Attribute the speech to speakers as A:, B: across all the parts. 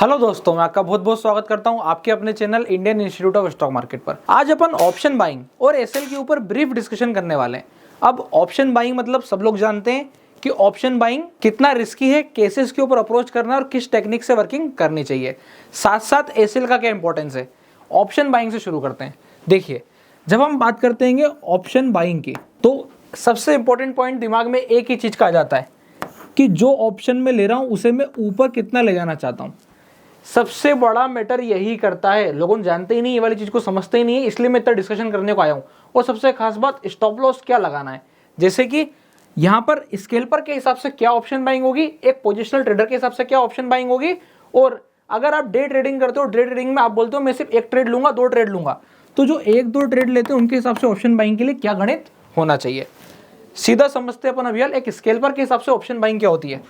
A: Hello दोस्तों, मैं आपका बहुत बहुत स्वागत करता हूं आपके अपने channel Indian institute of stock market पर। आज अपन ऑप्शन बाइंग और एसएल के ऊपर ब्रीफ डिस्कशन करने वाले हैं। अब ऑप्शन बाइंग मतलब सब लोग जानते हैं कि ऑप्शन बाइंग कितना रिस्की है, कैसे इसके ऊपर अप्रोच करना और किस टेक्निक से वर्किंग करनी चाहिए, साथ साथ एसएल का क्या इंपॉर्टेंस है। ऑप्शन बाइंग से शुरू करते हैं। देखिए, जब हम बात करते हैं ऑप्शन बाइंग की, तो सबसे इंपॉर्टेंट पॉइंट दिमाग में एक ही चीज का आ जाता है कि जो ऑप्शन में ले रहा हूं उसे मैं ऊपर कितना ले जाना चाहता हूं। सबसे बड़ा मैटर यही करता है। लोगों जानते ही नहीं, ये वाली चीज को समझते ही नहीं है, इसलिए मैं इतना डिस्कशन करने को आया हूं। और सबसे खास बात, स्टॉप लॉस क्या लगाना है। जैसे कि यहां पर स्केल्पर के हिसाब से क्या ऑप्शन बाइंग होगी, एक पोजिशनल ट्रेडर के हिसाब से क्या ऑप्शन बाइंग होगी, और अगर आप डे ट्रेडिंग करते हो, डे ट्रेडिंग में आप बोलते हो मैं सिर्फ एक ट्रेड लूंगा, दो ट्रेड लूंगा, तो जो एक दो ट्रेड लेते हैं उनके हिसाब से ऑप्शन बाइंग के लिए क्या गणित होना चाहिए। सीधा समझते हैं अपन अभी। एक स्केल्पर के हिसाब से ऑप्शन बाइंग क्या होती है।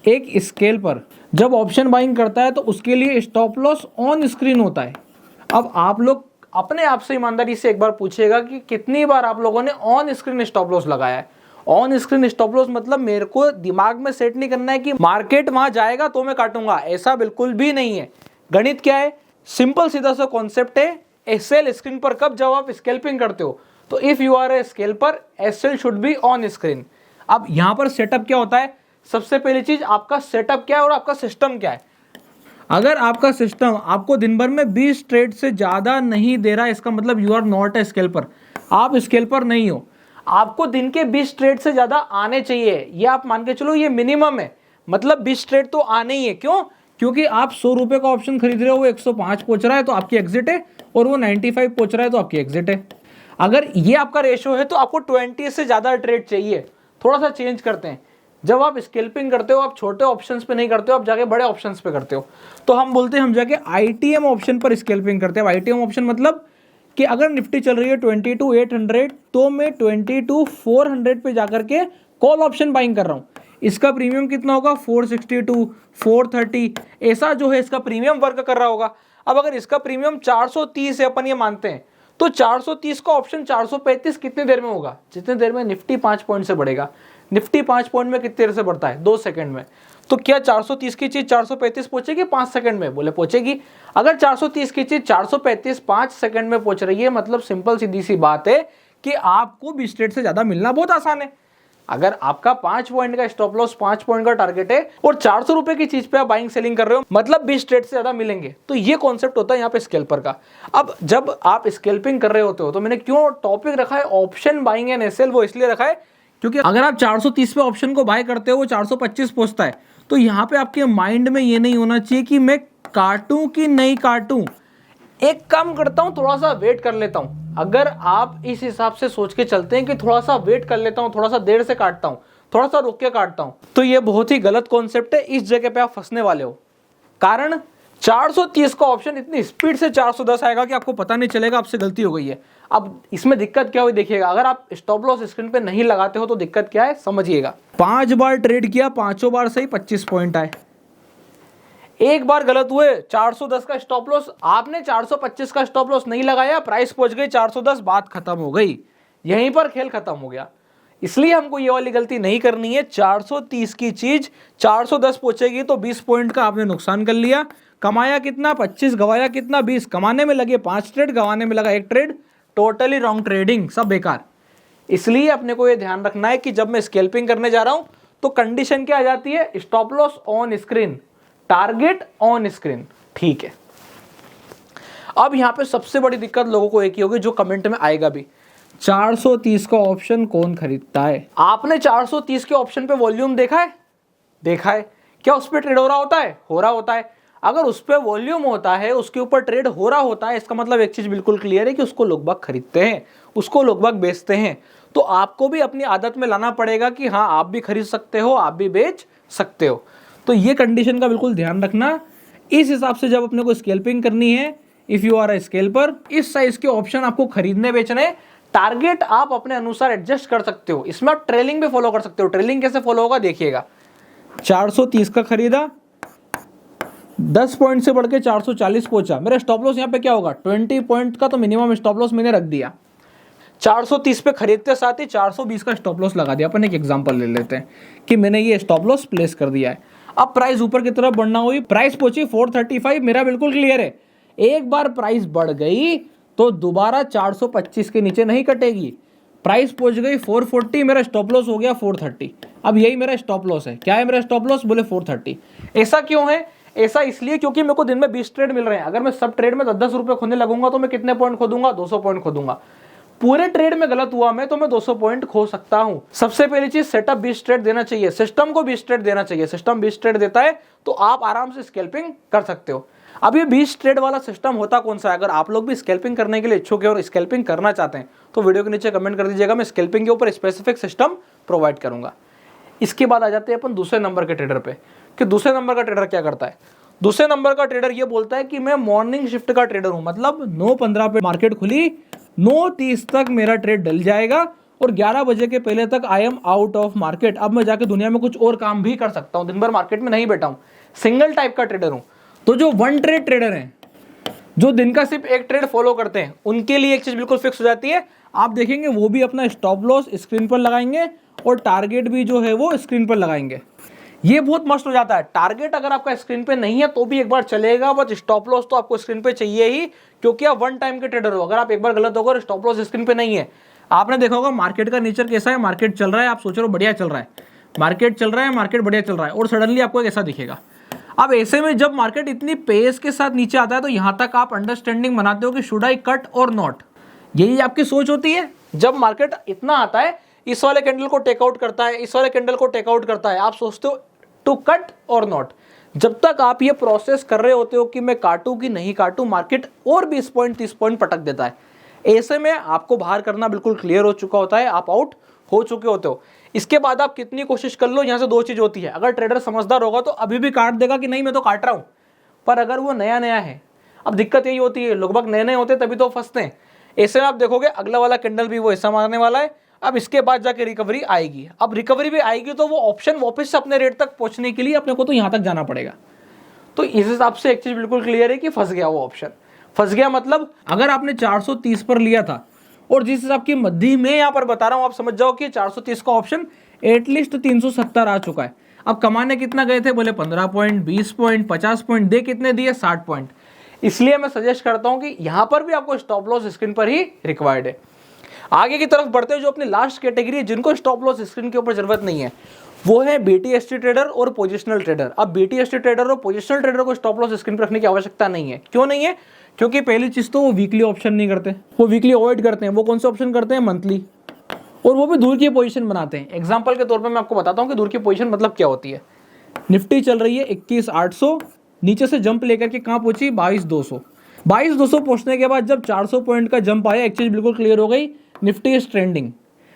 A: एक स्केल पर जब ऑप्शन बाइंग करता है तो उसके लिए स्टॉप लॉस ऑन स्क्रीन होता है। अब आप लोग अपने आप से ईमानदारी से एक बार पूछिएगा कि कितनी बार आप लोगों ने ऑन स्क्रीन स्टॉप लॉस लगाया है। ऑन स्क्रीन स्टॉप लॉस मतलब मेरे को दिमाग में सेट नहीं करना है कि मार्केट वहां जाएगा तो मैं काटूंगा, ऐसा बिल्कुल भी नहीं है। गणित क्या है, सिंपल सीधा सा कॉन्सेप्ट है। एसएल स्क्रीन पर कब जब आप स्कैल्पिंग करते हो, तो if you are a scalper, SL should be on screen. अब यहां पर सेटअप क्या होता है, सबसे पहली चीज आपका सेटअप क्या है और आपका सिस्टम क्या है। अगर आपका सिस्टम आपको दिन भर में 20 ट्रेड से ज्यादा नहीं दे रहा है, इसका मतलब यू आर नॉट ए स्केल्पर, आप स्केल्पर नहीं हो। आपको दिन के 20 ट्रेड से ज्यादा आने चाहिए, ये आप मान के चलो, ये मिनिमम है। मतलब 20 ट्रेड तो आने ही है। क्यों? क्योंकि आप 100 रुपए का ऑप्शन खरीद रहे हो, वो 105 पहुंच रहा है तो आपकी एग्जिट है, और वो 95 पहुंच रहा है तो आपकी एग्जिट है। अगर ये आपका रेशियो है तो आपको 20 से ज्यादा ट्रेड चाहिए। थोड़ा सा चेंज करते हैं। जब आप स्कैल्पिंग करते हो, आप छोटे ऑप्शंस पे नहीं करते हो, आप जाके बड़े ऑप्शंस पे करते हो। तो हम बोलते हैं हम जाके आईटीएम ऑप्शन पर स्कैल्पिंग करते हैं। आईटीएम ऑप्शन मतलब कि अगर निफ्टी चल रही है 22,800, तो मैं 22,400 पे जाकर के कॉल ऑप्शन बाइंग कर रहा हूँ। इसका प्रीमियम कितना होगा, 462, 430, ऐसा जो है इसका प्रीमियम वर्क कर रहा होगा। अब अगर इसका प्रीमियम 430 है, अपन ये मानते हैं, तो 430 का ऑप्शन 435 कितनी देर में होगा, जितनी देर में निफ्टी 5 पॉइंट से बढ़ेगा। निफ्टी 5 पॉइंट में कितनी देर से बढ़ता है, 2 सेकंड में। तो क्या 430 की चीज 435 पहुंचेगी 5 सेकंड में? बोले पहुंचेगी। अगर 430 की चीज 435 5 सेकंड में पहुंच रही है, मतलब सिंपल सीधी सी बात है कि आपको 20 ट्रेड से ज्यादा मिलना बहुत आसान है। अगर आपका 5 पॉइंट का स्टॉप लॉस, 5 पॉइंट का टारगेट है, और 400 रुपए की चीज पे आप बाइंग सेलिंग कर रहे हो, मतलब 20 ट्रेड से ज्यादा मिलेंगे। तो ये कॉन्सेप्ट होता है यहाँ पे स्कैल्पर का। अब जब आप स्कैल्पिंग कर रहे होते हो, तो मैंने क्यों टॉपिक रखा है ऑप्शन बाइंग एंड एसएल, वो इसलिए रखा है क्योंकि अगर आप 430 पे ऑप्शन को बाय करते हो, वो 425 पहुंचता है, तो यहाँ पे आपके माइंड में ये नहीं होना चाहिए कि मैं काटूं कि नहीं काटूं, एक काम करता हूं, थोड़ा सा वेट कर लेता हूं। अगर आप इस हिसाब से सोच के चलते हैं कि थोड़ा सा वेट कर लेता हूं, थोड़ा सा देर से काटता हूं, थोड़ा सा रुक के काटता हूं, तो ये बहुत ही गलत कॉन्सेप्ट है। इस जगह पे आप फंसने वाले हो। कारण 430 का ऑप्शन इतनी स्पीड से 410 आएगा कि आपको पता नहीं चलेगा आपसे गलती हो गई है। अब इसमें दिक्कत क्या हुई देखिएगा। अगर आप स्टॉप लॉस स्क्रीन पे नहीं लगाते हो तो दिक्कत क्या है समझिएगा। 5 बार ट्रेड किया, 5 बार सही 25 पॉइंट आए। एक बार गलत हुए, 410 का स्टॉप लॉस, आपने 425 का स्टॉप लॉस नहीं लगाया, प्राइस पहुंच गई 410, बात खत्म हो गई, यहीं पर खेल खत्म हो गया। इसलिए हमको ये वाली गलती नहीं करनी है। 430 की चीज 410 पहुंचेगी तो 20 पॉइंट का आपने नुकसान कर लिया। कमाया कितना, 25, गवाया कितना, 20। कमाने में लगे 5 ट्रेड, गवाने में लगा 1 ट्रेड, टोटली रॉन्ग ट्रेडिंग, सब बेकार। इसलिए अपने को ये ध्यान रखना है कि जब मैं स्कैल्पिंग करने जा रहा हूं तो कंडीशन क्या आ जाती है, stop loss on screen, target on screen. ठीक है। अब यहां पे सबसे बड़ी दिक्कत लोगों को एक ही होगी, जो कमेंट में आएगा भी, 430 का ऑप्शन कौन खरीदता है। आपने 430 के ऑप्शन पे वॉल्यूम देखा है? देखा है। क्या उस पर ट्रेड हो रहा होता है? हो रहा होता है। अगर उस पर वॉल्यूम होता है, उसके ऊपर ट्रेड हो रहा होता है, इसका मतलब एक चीज बिल्कुल क्लियर है कि उसको लोग बाग खरीदते हैं, उसको लोग बाग बेचते हैं। तो आपको भी अपनी आदत में लाना पड़ेगा कि हाँ, आप भी खरीद सकते हो, आप भी बेच सकते हो। तो ये कंडीशन का बिल्कुल ध्यान रखना। इस हिसाब से जब अपने को स्कैल्पिंग करनी है, if you are a scalper, इस साइज के ऑप्शन आपको खरीदने बेचने, टारगेट आप अपने अनुसार एडजस्ट कर सकते हो। इसमें आप ट्रेलिंग भी फॉलो कर सकते हो। ट्रेलिंग कैसे फॉलो होगा देखिएगा। 430 का खरीदा, 10 पॉइंट से बढ़ के 440 पहुंचा, मेरा स्टॉप लॉस यहाँ पे क्या होगा, 20 पॉइंट का तो मिनिमम स्टॉप लॉस मैंने रख दिया। 430 पे खरीदते साथ ही 420 का स्टॉप लॉस लगा दिया। अपन एक एग्जांपल ले लेते हैं कि मैंने ये स्टॉप लॉस प्लेस कर दिया है। अब प्राइस ऊपर की तरफ बढ़ना हुई, प्राइस पहुंची 435, मेरा बिल्कुल क्लियर है, एक बार प्राइस बढ़ गई तो दोबारा 425 के नीचे नहीं कटेगी। प्राइस पहुंच गई 440, मेरा स्टॉप लॉस हो गया 430। अब यही मेरा स्टॉप लॉस है। क्या है मेरा स्टॉप लॉस? बोले 430। ऐसा क्यों है? ऐसा इसलिए क्योंकि मेरे को दिन में 20 ट्रेड मिल रहे हैं। अगर मैं सब ट्रेड में 10-10 रुपए खोने लगूंगा तो मैं कितने पॉइंट खो दूंगा? 200 पॉइंट खो दूंगा। पूरे ट्रेड में गलत हुआ मैं तो मैं 200 पॉइंट खो सकता हूं। सबसे पहली चीज, सेटअप 20 ट्रेड देना चाहिए, सिस्टम को 20 ट्रेड देना चाहिए। सिस्टम 20 ट्रेड देता है तो आप आराम से स्कैल्पिंग कर सकते हो। अब ये 20 ट्रेड वाला सिस्टम होता कौन सा है? अगर आप लोग भी स्कैल्पिंग करने के लिए इच्छुक है और स्कैल्पिंग करना चाहते हैं तो वीडियो के नीचे कमेंट कर दीजिएगा, मैं स्कैल्पिंग के ऊपर स्पेसिफिक सिस्टम प्रोवाइड करूंगा। इसके बाद आ जाते हैं अपन दूसरे नंबर के ट्रेडर पे, कि दूसरे नंबर का ट्रेडर क्या करता है। दूसरे नंबर का ट्रेडर ये बोलता है कि मैं मॉर्निंग शिफ्ट का ट्रेडर हूं, मतलब 9:15 पे मार्केट खुली, 9:30 तक मेरा ट्रेड डल जाएगा और 11 बजे के पहले तक I am out of market. अब मैं जाके दुनिया में कुछ और काम भी कर सकता हूं, दिन भर मार्केट में नहीं बैठा हूं। सिंगल टाइप का ट्रेडर हूं। तो जो वन ट्रेड ट्रेडर हैं, जो दिन का सिर्फ एक ट्रेड फॉलो करते हैं, उनके लिए एक चीज बिल्कुल फिक्स हो जाती है। आप देखेंगे वो भी अपना स्टॉप लॉस स्क्रीन पर लगाएंगे और टारगेट भी जो है वो स्क्रीन पर लगाएंगे। ये बहुत मस्त हो जाता है। टारगेट अगर आपका स्क्रीन पे नहीं है तो भी एक बार चलेगा, बट स्टॉप लॉस तो आपको स्क्रीन पे चाहिए ही, क्योंकि आप वन टाइम के ट्रेडर हो। अगर आप एक बार गलत होगा और स्टॉप लॉस स्क्रीन पे नहीं है, आपने देखा होगा मार्केट का नेचर कैसा है। मार्केट चल रहा है, आप सोच रहे हो बढ़िया चल रहा है, मार्केट चल रहा है, मार्केट बढ़िया चल रहा है, और सडनली आपको एक ऐसा दिखेगा। अब ऐसे में जब मार्केट इतनी पेस के साथ नीचे आता है तो यहां तक आप अंडरस्टैंडिंग बनाते हो कि शुड आई कट और नॉट। यही आपकी सोच होती है। जब मार्केट इतना आता है, इस वाले कैंडल को टेकआउट करता है, इस वाले कैंडल को टेकआउट करता है, आप सोचते हो टू कट और नॉट। जब तक आप ये प्रोसेस कर रहे होते हो कि मैं काटूं कि नहीं काटूं, मार्केट और 20 पॉइंट 30 पॉइंट पटक देता है। ऐसे में आपको बाहर करना बिल्कुल क्लियर हो चुका होता है, आप आउट हो चुके होते हो। इसके बाद आप कितनी कोशिश कर लो, यहां से दो चीज होती है। अगर ट्रेडर समझदार होगा तो अभी भी काट देगा कि नहीं मैं तो काट रहा हूं, पर अगर वो नया नया है, अब दिक्कत यही होती है, लोग नए नए होते तभी तो फंसते हैं। ऐसे में आप देखोगे अगला वाला कैंडल भी वो ऐसा मारने वाला है। अब इसके बाद जाके रिकवरी आएगी। अब रिकवरी भी आएगी तो वो ऑप्शन वापस से अपने रेट तक पहुंचने के लिए अपने को तो यहां तक जाना पड़ेगा। तो इस हिसाब से एक चीज बिल्कुल क्लियर है कि फंस गया वो ऑप्शन। फंस गया मतलब अगर आपने 430 पर लिया था और जिस हिसाब की मध्य में यहां पर बता रहा हूं, आप समझ जाओ कि 430 का ऑप्शन एटलीस्ट 370 आ चुका है। अब कमाने कितना गए थे? बोले 15 पॉइंट, 20 पॉइंट, 50 पॉइंट, दे कितने दिए? 60 पॉइंट। इसलिए मैं सजेस्ट करता हूं कि यहां पर भी आपको स्टॉप लॉस स्क्रीन पर ही रिक्वायर्ड है। आगे की तरफ बढ़ते हैं, जो अपनी लास्ट कैटेगरी है जिनको स्टॉप लॉस स्क्रीन के ऊपर जरूरत नहीं है, वो है BTST ट्रेडर और पोजिशनल ट्रेडर। अब BTST ट्रेडर और पोजिशनल ट्रेडर को स्टॉप लॉस स्क्रीन पर रखने की आवश्यकता नहीं है। क्यों नहीं है? क्योंकि पहली चीज तो वो वीकली ऑप्शन नहीं करते, वो वीकली अवॉइड करते हैं। वो कौन से ऑप्शन करते हैं? मंथली, और वो भी दूर की पोजीशन बनाते हैं। एग्जांपल के तौर पे मैं आपको बताता हूं कि दूर की पोजीशन मतलब क्या होती है। निफ्टी चल रही है 21,800, नीचे से जंप लेकर के कहां पहुंची? 22,200। 22,200 पहुंचने के बाद जब 400 पॉइंट का जंप आया, एक चीज बिल्कुल क्लियर हो गई, निफ्टी इज ट्रेंडिंग।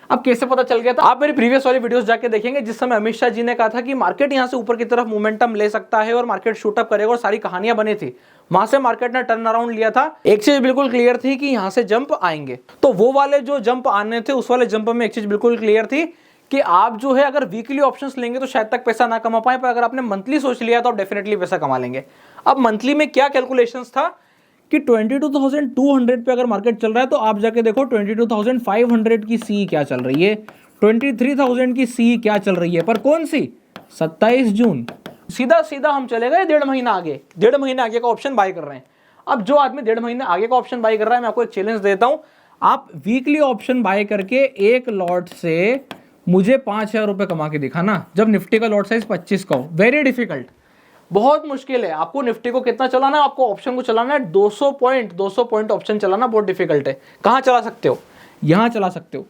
A: अब कैसे पता चल गया था? आप मेरी प्रीवियस वाली वीडियोस जाके देखेंगे, जिस समय अमित शाह जी ने कहा था कि मार्केट यहां से ऊपर की तरफ मोमेंटम ले सकता है और मार्केट शूटअप करेगा, और सारी कहानियां बनी थी। वहां से मार्केट ने टर्न अराउंड लिया था। एक चीज बिल्कुल क्लियर थी कि यहां से जंप आएंगे। तो वो वाले जो जंप आने थे, उस वाले जंप में एक चीज बिल्कुल क्लियर थी कि आप जो है अगर वीकली ऑप्शंस लेंगे तो शायद तक पैसा ना कमा पाए, पर अगर आपने मंथली सोच लिया तो आप डेफिनेटली पैसा कमा लेंगे। अब मंथली में क्या कैलकुलेशंस था कि 22,200 पे अगर मार्केट चल रहा है तो आप जाके देखो 22,500 की सी क्या चल रही है, 23,000 की सी क्या चल रही है, पर कौन सी? 27 जून। सीधा सीधा हम चले गए 1.5 महीना आगे। 1.5 महीने आगे का ऑप्शन बाय कर रहे हैं। अब जो आदमी 1.5 महीने आगे का ऑप्शन बाय कर रहा है, मैं आपको एक चैलेंज देता हूं, आप वीकली ऑप्शन बाय करके एक लॉट से मुझे 5,000 रुपए कमा के दिखाना, जब निफ्टी का लॉट साइज 25 का हो। वेरी डिफिकल्ट, बहुत मुश्किल है। आपको निफ्टी को कितना चलाना है? आपको ऑप्शन को चलाना है 200 पॉइंट ऑप्शन चलाना बहुत डिफिकल्ट है। कहां चला सकते हो? यहां चला सकते हो।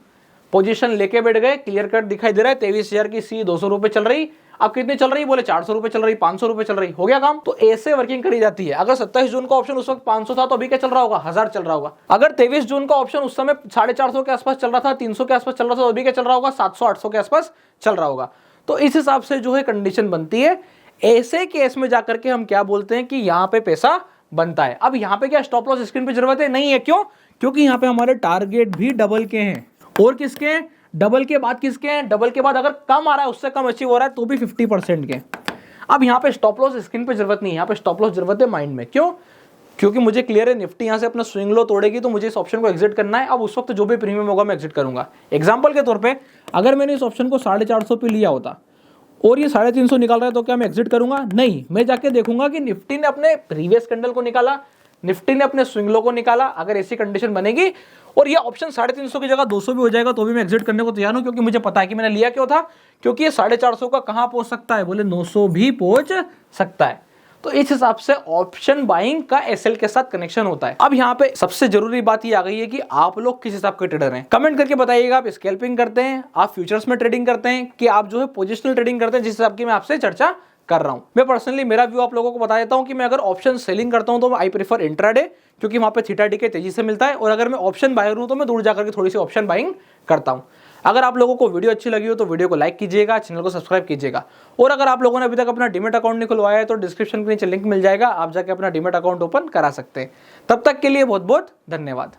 A: पोजीशन लेके बैठ गए, क्लियर कट दिखाई दे रहा है, 23,000 की सी 200 रुपए चल रही। अब कितनी चल रही? बोले 400 रुपए चल रही, 500 रुपए चल रही। हो गया काम। तो ऐसे वर्किंग करी जाती है। अगर 27 जून का ऑप्शन उस वक्त 500 था तो अभी क्या चल रहा होगा? 1000 चल रहा होगा। अगर 23 जून का ऑप्शन उस समय 450 के आसपास चल रहा था, 300 के आसपास चल रहा था, तो अभी क्या चल रहा होगा? 700-800 के आसपास चल रहा होगा। तो इस हिसाब से जो है कंडीशन बनती है। ऐसे केस में जाकर के हम क्या बोलते हैं कि यहां पे पैसा बनता है। अब यहां पे क्या स्टॉप लॉस स्क्रीन पे जरूरत है? नहीं है। क्यों? क्योंकि यहां पे हमारे टारगेट भी डबल के हैं। और किसके हैं? डबल के बाद किसके हैं? डबल के बाद अगर कम आ रहा है, उससे कम अचीव हो रहा है, तो भी 50% के। अब यहां पे स्टॉप लॉस स्क्रीन पे जरूरत नहीं है, यहां पे स्टॉप लॉस जरूरत है माइंड में। क्यों? क्योंकि मुझे क्लियर है निफ्टी यहां से अपना स्विंग लो तोड़ेगी तो मुझे इस ऑप्शन को एग्जिट करना है। अब उस वक्त जो भी प्रीमियम होगा मैं एग्जिट करूंगा। एग्जांपल के तौर पे अगर मैंने इस ऑप्शन को 450 पे लिया होता और ये 350 निकाल रहा है, तो क्या मैं एग्जिट करूंगा? नहीं, मैं जाके देखूंगा कि निफ्टी ने अपने प्रीवियस कैंडल को निकाला, निफ्टी ने अपने स्विंग लो को निकाला। अगर ऐसी कंडीशन बनेगी और ये ऑप्शन 350 की जगह 200 भी हो जाएगा तो भी मैं एग्जिट करने को तैयार हूं, क्योंकि मुझे पता है कि मैंने लिया क्यों था, क्योंकि ये 450 का कहां पहुंच सकता है, बोले 900 भी पहुंच सकता है। तो इस हिसाब से ऑप्शन बाइंग का एसएल के साथ कनेक्शन होता है। अब यहाँ पे सबसे जरूरी बात ये आ गई है कि आप लोग किस हिसाब के ट्रेडर हैं। कमेंट करके बताइएगा, आप स्कैल्पिंग करते हैं, आप फ्यूचर्स में ट्रेडिंग करते हैं, कि आप जो है पोजिशनल ट्रेडिंग करते हैं, जिस हिसाब की मैं आपसे चर्चा कर रहा हूं। मैं पर्सनली मेरा व्यू आप लोगों को बता देता हूं कि मैं अगर ऑप्शन सेलिंग करता हूं तो आई प्रेफर इंट्राडे, क्योंकि वहां पे थीटा डीके तेजी से मिलता है, और अगर मैं ऑप्शन बायर हूं तो मैं दूर जाकर के थोड़ी सी ऑप्शन बाइंग करता हूं। अगर आप लोगों को वीडियो अच्छी लगी हो तो वीडियो को लाइक कीजिएगा, चैनल को सब्सक्राइब कीजिएगा, और अगर आप लोगों ने अभी तक अपना डीमैट अकाउंट नहीं खुलवाया है तो डिस्क्रिप्शन के नीचे लिंक मिल जाएगा, आप जाके अपना डीमैट अकाउंट ओपन करा सकते हैं। तब तक के लिए बहुत बहुत धन्यवाद।